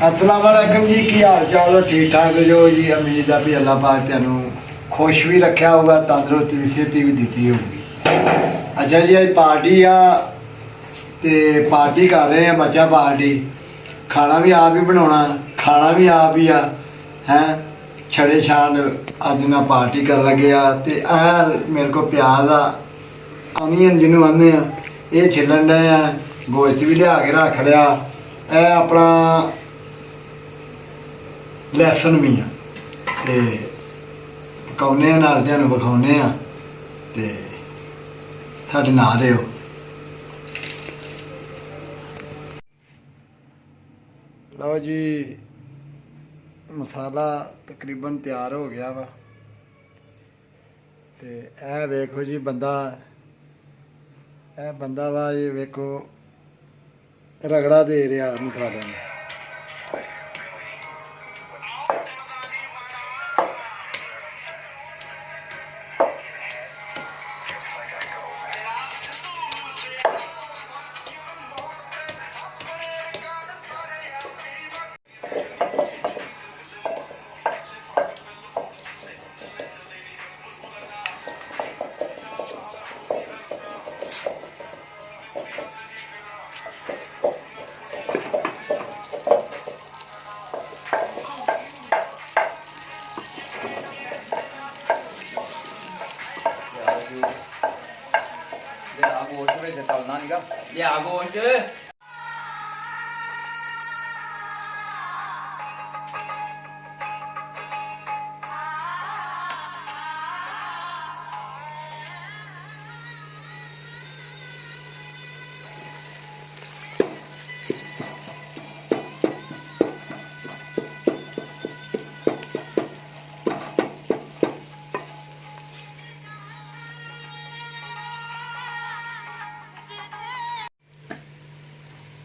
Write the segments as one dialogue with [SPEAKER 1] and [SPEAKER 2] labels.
[SPEAKER 1] अस्सलाम वालेकुम जी, की हाल चाल हो? ठीक ठाक जो जी। उम्मीद है भी अल्लाह पाक तेनू खुश भी रखा होगा, तंदुरुस्ती भी सेहती भी दी होगी। अच्छा जी, अज पार्टी आ ते पार्टी कर रहे हैं, बच्चा पार्टी। खाना भी आप ही बनाना, खाना भी आप ही हैं। छड़े छान अज ना पार्टी कर लगे ते मेरे को प्याज आ अनियन जिन्हों आने ये छिलन डे हैं। गोश्त भी लिया के रख लिया। यह अपना लहसन भी आ ते पकाने नाल विखाने ते साडे नाल रहो। लो जी, मसाला तकरीबन तैयार हो गया वा ते ए वेखो जी बंदा वा ये वेखो रगड़ा दे रहा मसाले में।
[SPEAKER 2] Dạ buồn chứ.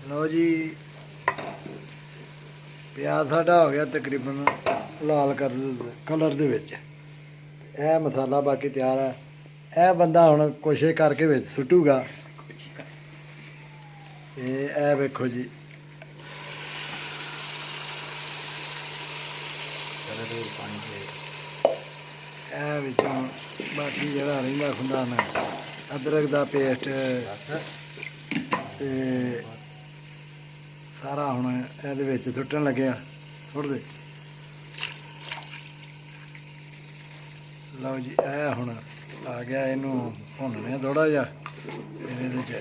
[SPEAKER 1] लो जी, प्याज साडा हो गया तकरीबन लाल कलर दे विच। यह मसाला बाकी तैयार है। यह बंदा हुण कोशिश करके विच सुट्टूगा। ए वेखो जी, बाकी जरा रहिंदा खुंदा ना अदरक का पेस्ट ते सारा हुण ये सुट्टन लगे सुट दे। लो जी, ए हुण आ गया, इनू भुनने थोड़ा जा फिर ये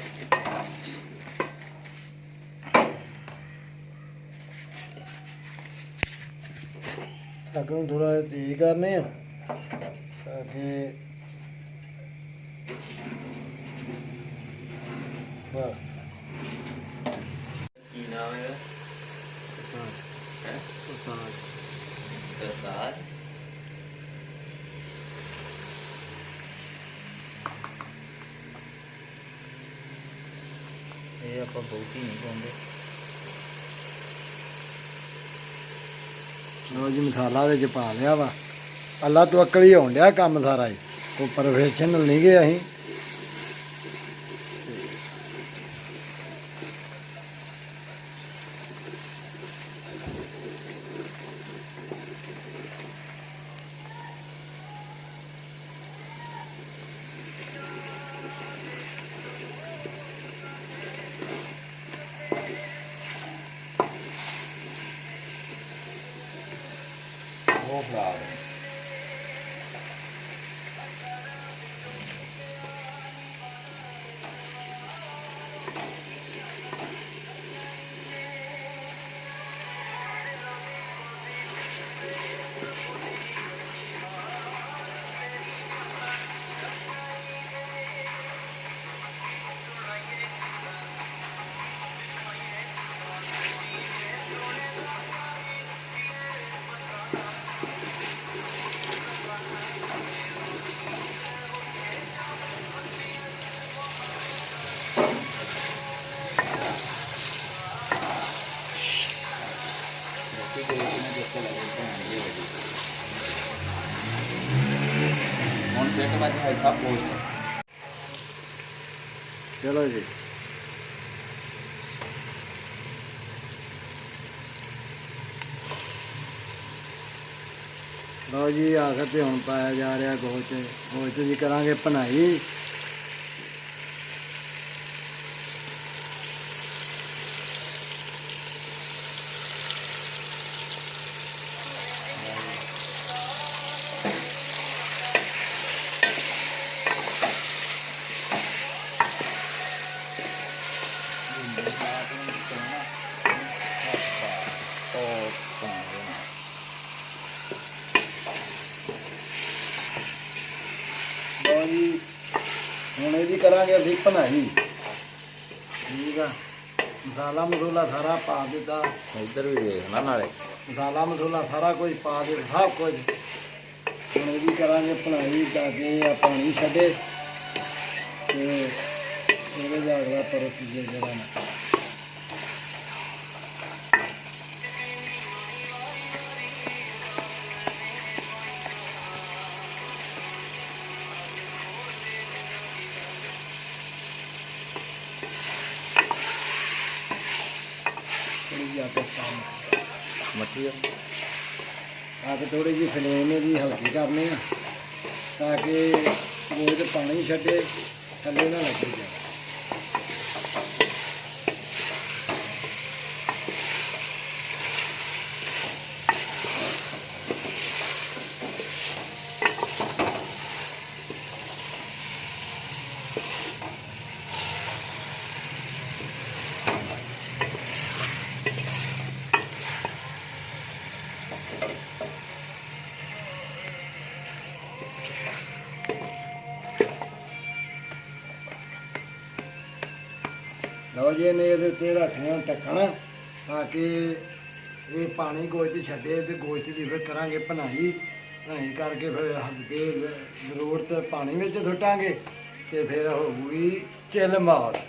[SPEAKER 1] अग्ग थोड़ा तेज करने ताकि बस
[SPEAKER 2] Gì nào nữa? सरदार ये ਆਪਾਂ ਬਹੁਤੀ ਨਹੀਂ ਪਾਉਂਦੇ।
[SPEAKER 1] लो जी, मसाला विच पा लिया वा। अल्लाह तो अकल ही होन डिया काम सारा ही, कोई प्रोफेशनल नहीं गए असीं।
[SPEAKER 2] ਉਹ ਖਰਾਬ ਹੈ। ਹੁਣ ਸਿੱਟ ਮੈਂ ਹੈ ਸਭ ਕੁਝ।
[SPEAKER 1] चलो जी, ਲਓ ਜੀ ਆਖਰ ਤੇ ਹੁਣ ਪਾਇਆ ਜਾ ਰਿਹਾ ਗੋਸ਼ਤ। ਗੋਸ਼ਤ ਦੀ ਕਰਾਂਗੇ ਭਨਾਈ। ਲਓ ਜੀ ਹੁਣ ਇਹਦੀ ਕਰਾਂਗੇ ਅਸੀਂ ਭਨਾਈ। ਠੀਕ ਆ, ਮਸਾਲਾ ਮਸੂਲਾ ਸਾਰਾ ਪਾ ਦਿੱਤਾ।
[SPEAKER 2] ਇੱਧਰ ਵੀ ਦੇਖ ਨਾ ਨਾਲੇ
[SPEAKER 1] ਮਸਾਲਾ ਮਸੂਲਾ ਸਾਰਾ ਕੁਝ ਪਾ ਦੇ, ਸਭ ਕੁਝ। ਹੁਣ ਇਹਦੀ ਕਰਾਂਗੇ ਭਨਾਈ ਤਾਂ ਕਿ ਆ ਪਾਣੀ ਛੱਡੇ ਤੇ ਇਹਦੇ ਦਾ ਅਗਲਾ ਪ੍ਰੋਸੀਜਰ ਜਿਹੜਾ ਨਾ
[SPEAKER 2] ਮੱਠੀ ਆ
[SPEAKER 1] ਆ ਕੇ ਥੋੜੀ ਜਿਹੀ ਫਲੇਮ ਇਹਦੀ ਹਲਕੀ ਕਰਨੀ ਆ ਤਾਂ ਕਿ ਗੋਸ਼ਤ ਪਾਣੀ ਛੱਡੇ, ਥੱਲੇ ਨਾ ਲੱਗੇ ਜਾਏ। ਲਓ ਜੀ ਇਹਨੇ ਇਹਦੇ ਉੱਤੇ ਰੱਖਣਾ ਢੱਕਣ ਤਾਂ ਕਿ ਇਹ ਪਾਣੀ ਗੋਸ਼ਤ ਛੱਡੇ ਤੇ ਗੋਸ਼ਤ ਦੀ ਫਿਰ ਕਰਾਂਗੇ ਭਨਾਈ। ਭਨਾਈ ਕਰਕੇ ਫਿਰ ਹਲਕੇ ਜ਼ਰੂਰਤ ਪਾਣੀ ਵਿੱਚ ਸੁੱਟਾਂਗੇ ਤੇ ਫਿਰ ਹੋਊਗੀ ਚਿੱਲ ਮਾਰ।